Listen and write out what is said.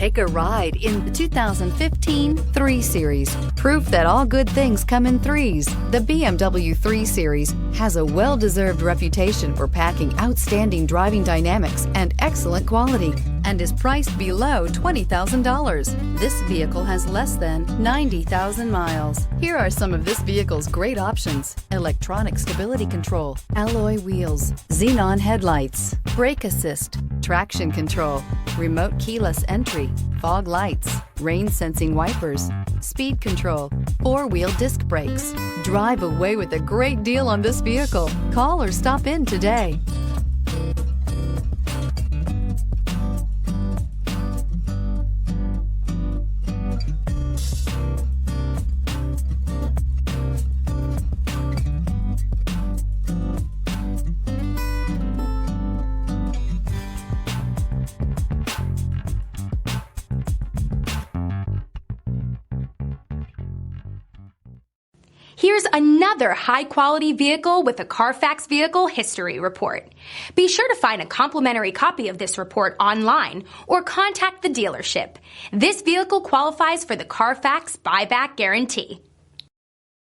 Take a ride in the 2015 3 Series. Proof that all good things come in threes. The BMW 3 Series has a well-deserved reputation for packing outstanding driving dynamics and excellent quality, and is priced below $20,000. This vehicle has less than 90,000 miles. Here are some of this vehicle's great options: electronic stability control, alloy wheels, xenon headlights, brake assist, traction control, remote keyless entry, fog lights, rain sensing wipers, speed control, 4-wheel disc brakes. Drive away with a great deal on this vehicle. Call or stop in today. Here's another high-quality vehicle with a Carfax Vehicle History Report. Be sure to find a complimentary copy of this report online or contact the dealership. This vehicle qualifies for the Carfax Buyback Guarantee.